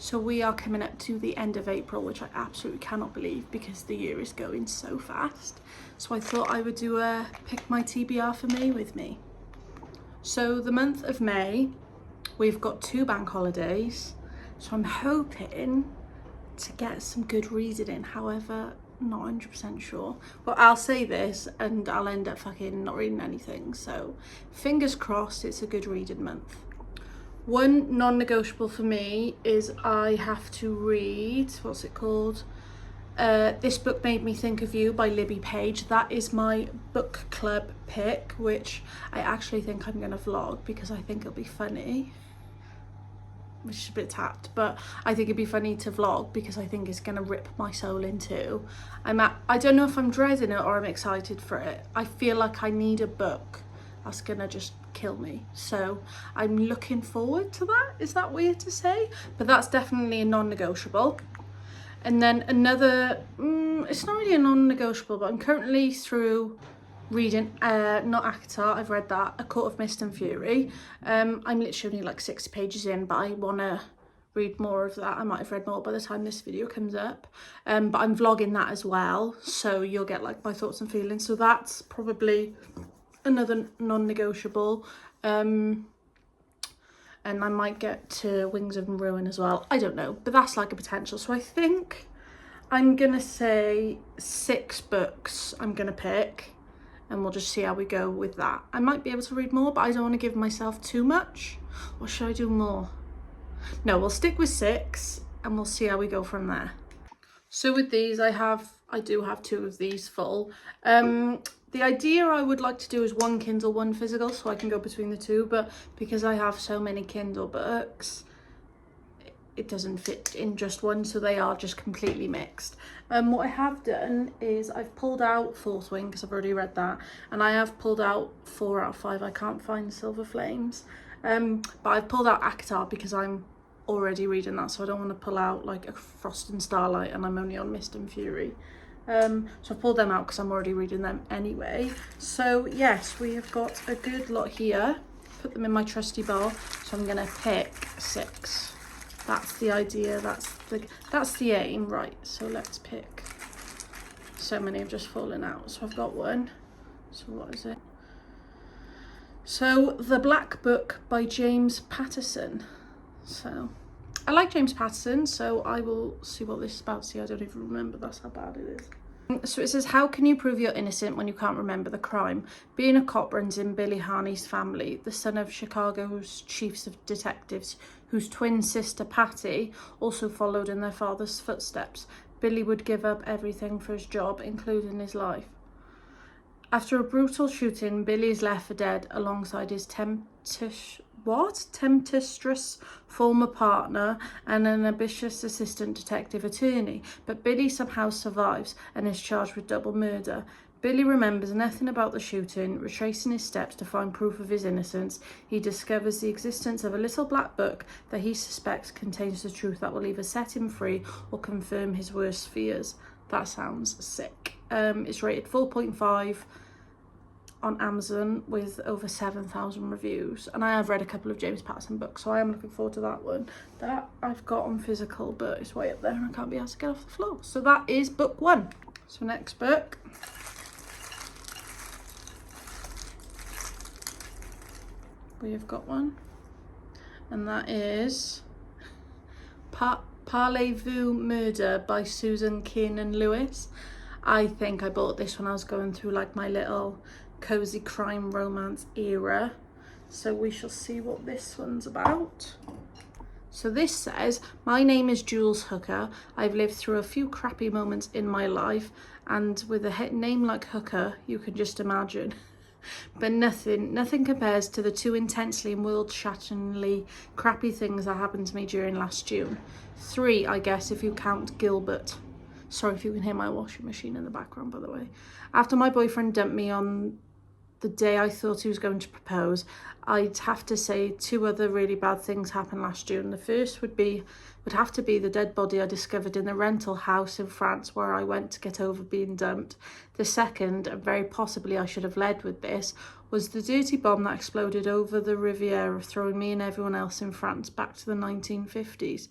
So we are coming up to the end of April, which I absolutely cannot believe because the year is going so fast. So I thought I would do a pick my TBR for May with me. So the month of May, we've got 2 bank holidays. So I'm hoping to get some good reading in, however, not 100% sure. But I'll say this and I'll end up fucking not reading anything. So fingers crossed it's a good reading month. One non-negotiable for me is I have to read, what's it called? This Book Made Me Think of You by Libby Page. That is my book club pick, which I actually think I'm going to vlog because I think it'll be funny. Which is a bit tapped, but I think it'd be funny to vlog because I think it's going to rip my soul in two. I don't know if I'm dreading it or I'm excited for it. I feel like I need a book that's going to just kill me. So I'm looking forward to that. Is that weird to say? But that's definitely a non-negotiable. And then another, it's not really a non-negotiable, but I'm currently through reading, not ACOTAR, I've read that, A Court of Mist and Fury. I'm literally only like 60 pages in, but I want to read more of that. I might have read more by the time this video comes up. But I'm vlogging that as well, so you'll get like my thoughts and feelings. So that's probably another non-negotiable. And I might get to Wings of Ruin as well. I don't know, but that's like a potential. So I think I'm gonna say 6 books I'm gonna pick, and we'll just see how we go with that. I might be able to read more, but I don't want to give myself too much. Or should I do more? No, we'll stick with 6 and we'll see how we go from there. So with these, I do have 2 of these full. The idea I would like to do is 1 Kindle, 1 physical, so I can go between the 2, but because I have so many Kindle books, it doesn't fit in just one, so they are just completely mixed. What I have done is I've pulled out Fourth Wing because I've already read that, and I have pulled out 4 out of 5. I can't find Silver Flames, but I've pulled out ACOTAR because I'm already reading that, so I don't want to pull out like a Frost and Starlight and I'm only on Mist and Fury. So I've pulled them out because I'm already reading them anyway. So yes, we have got a good lot here. Put them in my trusty bowl. So I'm gonna pick 6. That's the idea. That's the aim, right? So let's pick. So many have just fallen out. So I've got 1. So what is it? So The Black Book by James Patterson. So I like James Patterson, so I will see what this is about. See, I don't even remember. That's how bad it is. So it says, how can you prove you're innocent when you can't remember the crime? Being a cop runs in Billy Harney's family, the son of Chicago's chiefs of detectives, whose twin sister Patty also followed in their father's footsteps. Billy would give up everything for his job, including his life. After a brutal shooting, Billy is left for dead alongside his tempestuous former partner and an ambitious assistant detective attorney, but Billy somehow survives and is charged with double murder. Billy remembers nothing about the shooting. Retracing his steps to find proof of his innocence, he discovers the existence of a little black book that he suspects contains the truth that will either set him free or confirm his worst fears. That sounds sick. It's rated 4.5 on Amazon with over 7,000 reviews, and I have read a couple of James Patterson books, so I am looking forward to that one. That I've got on physical, but it's way up there and I can't be asked to get off the floor. So that is book 1. So next book. We have got one, and that is Parlez-vous Murder by Susan Kiernan Lewis. I think I bought this when I was going through like my little cozy crime romance era, so we shall see what this one's about. So this says, my name is Jules Hooker. I've lived through a few crappy moments in my life, and with a name like Hooker, you can just imagine. But nothing compares to the 2 intensely and world-shatteringly crappy things that happened to me during last June. 3, I guess, if you count Gilbert. Sorry if you can hear my washing machine in the background, by the way. After my boyfriend dumped me on the day I thought he was going to propose, I'd have to say 2 other really bad things happened last June. The first would have to be the dead body I discovered in the rental house in France where I went to get over being dumped. The second, and very possibly I should have led with this, was the dirty bomb that exploded over the Riviera, throwing me and everyone else in France back to the 1950s.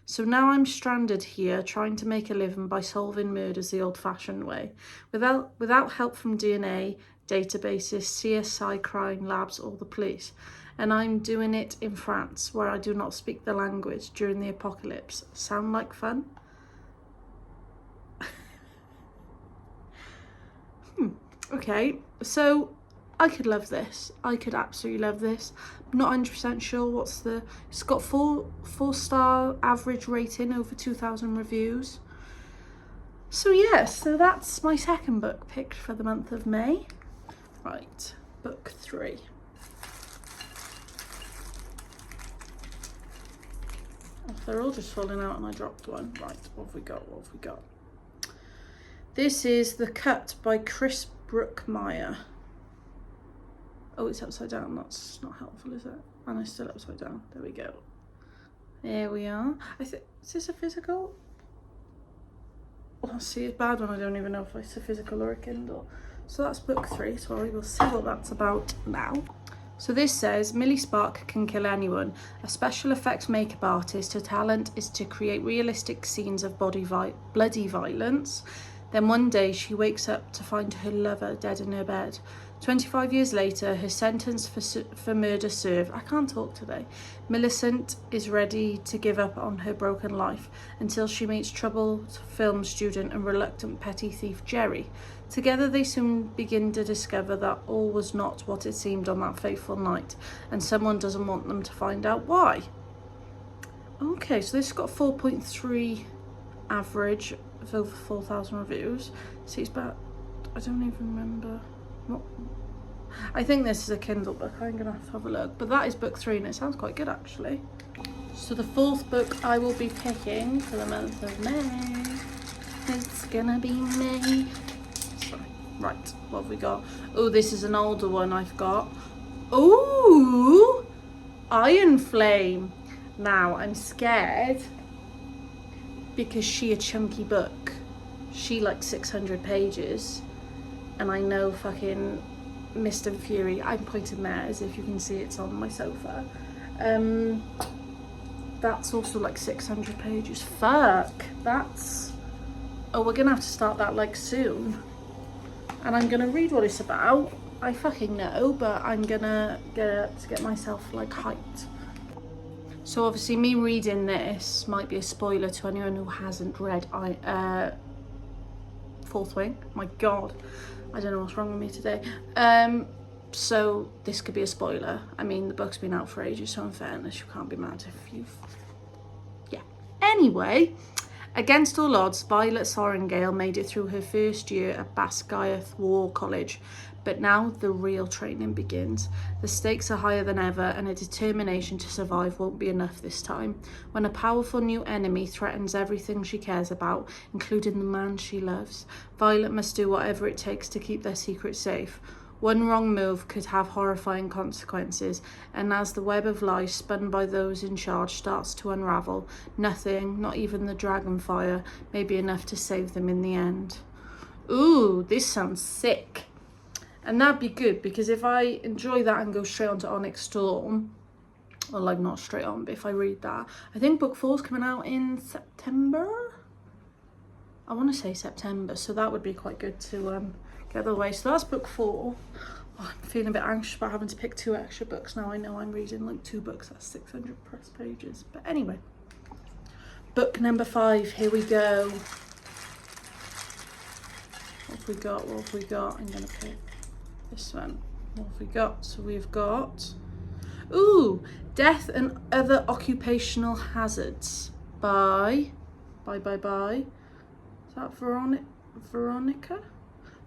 So now I'm stranded here trying to make a living by solving murders the old-fashioned way, without help from DNA, databases, CSI crime labs or the police. And I'm doing it in France, where I do not speak the language during the apocalypse. Sound like fun? Okay, so I could love this. I could absolutely love this. I'm not 100% sure what's the... It's got four-star average rating, over 2,000 reviews. So yes, so that's my second book picked for the month of May. Right, book 3. Oh, they're all just falling out and I dropped one. Right, what have we got? What have we got? This is The Cut by Chris Brookmeyer. Oh, it's upside down. That's not helpful, is it? And it's still upside down. There we go. There we are. Is this a physical? Oh, see, it's bad when I don't even know if it's a physical or a Kindle. So that's book 3. So we will see what that's about now. So this says, Millie Spark can kill anyone. A special effects makeup artist. Her talent is to create realistic scenes of bloody violence. Then one day she wakes up to find her lover dead in her bed. 25 years later, her sentence for murder served. I can't talk today. Millicent is ready to give up on her broken life until she meets troubled film student and reluctant petty thief Jerry. Together they soon begin to discover that all was not what it seemed on that fateful night, and someone doesn't want them to find out why. Okay, so this has got 4.3 average of over 4,000 reviews. See, it's about, I don't even remember what. I think this is a Kindle book. I'm gonna have a look, but that is book 3 and it sounds quite good actually. So the 4th book I will be picking for the month of May, it's gonna be May. Sorry. Right, what have we got? Oh, this is an older one I've got. Ooh, Iron Flame. Now I'm scared because she a chunky book. She like 600 pages, and I know fucking Mist and Fury. I'm pointing there as if you can see it's on my sofa. That's also like 600 pages. Fuck, that's... Oh, we're gonna have to start that like soon. And I'm gonna read what it's about. I fucking know, but I'm gonna get myself like hyped. So obviously me reading this might be a spoiler to anyone who hasn't read Fourth Wing. My God, I don't know what's wrong with me today. So this could be a spoiler. I mean, the book's been out for ages, so in fairness, you can't be mad if you've... Yeah. Anyway, against all odds, Violet Sorrengail made it through her first year at Basgiath War College. But now the real training begins. The stakes are higher than ever, and her determination to survive won't be enough this time. When a powerful new enemy threatens everything she cares about, including the man she loves, Violet must do whatever it takes to keep their secret safe. One wrong move could have horrifying consequences, and as the web of lies spun by those in charge starts to unravel, nothing, not even the dragonfire, may be enough to save them in the end. Ooh, this sounds sick. And that'd be good, because if I enjoy that and go straight on to Onyx Storm, or like not straight on, but if I read that, I think book 4 is coming out in September. I want to say September, so that would be quite good to get the way. So that's book 4. Oh, I'm feeling a bit anxious about having to pick 2 extra books now. I know I'm reading like 2 books, that's 600 plus pages. But anyway, book number 5, here we go. What have we got? What have we got? I'm gonna pick this one. What have we got? So we've got, ooh, Death and Other Occupational Hazards by, is that Veronica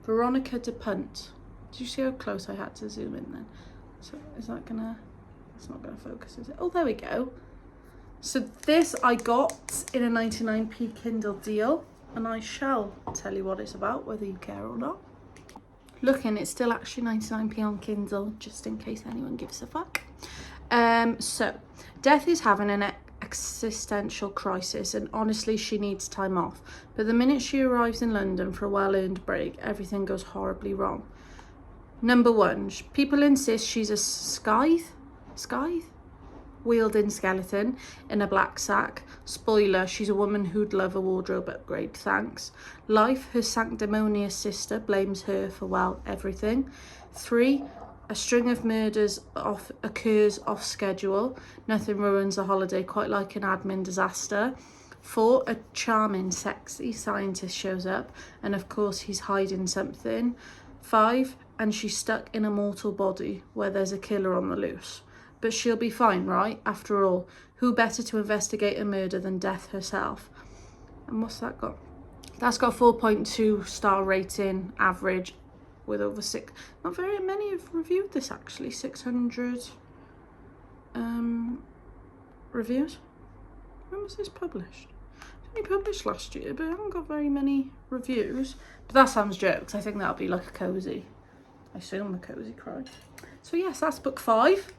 DePunt. Did you see how close I had to zoom in then? So is that gonna, it's not gonna focus, is it? Oh, there we go. So this I got in a 99p Kindle deal, and I shall tell you what it's about, whether you care or not. Looking, it's still actually 99p on Kindle, just in case anyone gives a fuck. So, Death is having an existential crisis, and honestly, she needs time off. But the minute she arrives in London for a well-earned break, everything goes horribly wrong. Number 1, people insist she's a scythe? wheeled-in skeleton in a black sack. Spoiler, she's a woman who'd love a wardrobe upgrade, thanks. Life, her sanctimonious sister, blames her for, well, everything. 3, a string of murders occurs off schedule. Nothing ruins a holiday quite like an admin disaster. 4, a charming, sexy scientist shows up, and of course he's hiding something. 5, and she's stuck in a mortal body where there's a killer on the loose. But she'll be fine, right? After all, who better to investigate a murder than death herself? And what's that got? That's got a 4.2 star rating, average, with over 6. Not very many have reviewed this actually. 600 reviews. When was this published? It only published last year, but I haven't got very many reviews. But that sounds jokes. I think that'll be like a cozy. I assume a cozy cry. So yes, that's book 5.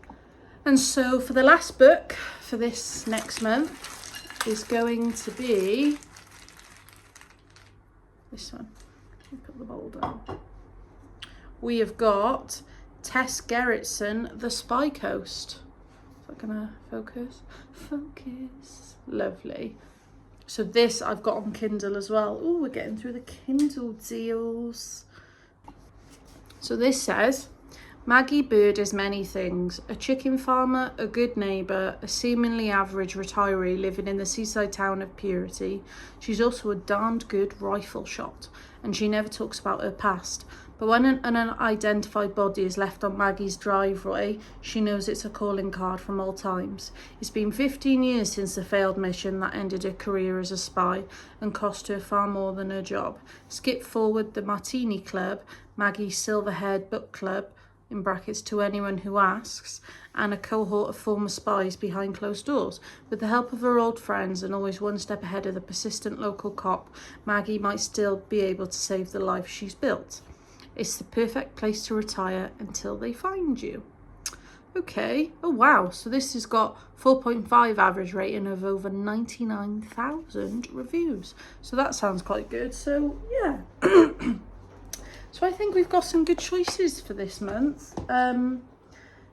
And so for the last book for this next month is going to be this one. Let me put the bowl down. We have got Tess Gerritsen, The Spy Coast. Is that gonna focus? Focus. Lovely. So this I've got on Kindle as well. Oh, we're getting through the Kindle deals. So this says, Maggie Bird is many things. A chicken farmer, a good neighbour, a seemingly average retiree living in the seaside town of Purity. She's also a darned good rifle shot, and she never talks about her past. But when an unidentified body is left on Maggie's driveway, she knows it's a calling card from all times. It's been 15 years since the failed mission that ended her career as a spy and cost her far more than her job. Skip forward the Martini Club, Maggie's silver-haired book club, in brackets to anyone who asks, and a cohort of former spies behind closed doors. With the help of her old friends and always one step ahead of the persistent local cop, Maggie might still be able to save the life she's built. It's the perfect place to retire until they find you. Okay. Oh, wow. So this has got 4.5 average rating of over 99,000 reviews. So that sounds quite good. So, yeah. So I think we've got some good choices for this month.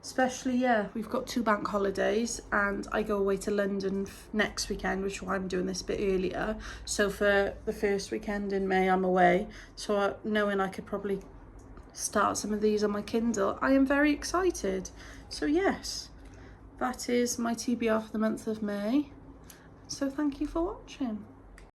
Especially, yeah, we've got 2 bank holidays and I go away to London next weekend, which is why I'm doing this a bit earlier. So for the first weekend in May, I'm away. So knowing I could probably start some of these on my Kindle, I am very excited. So yes, that is my TBR for the month of May. So thank you for watching.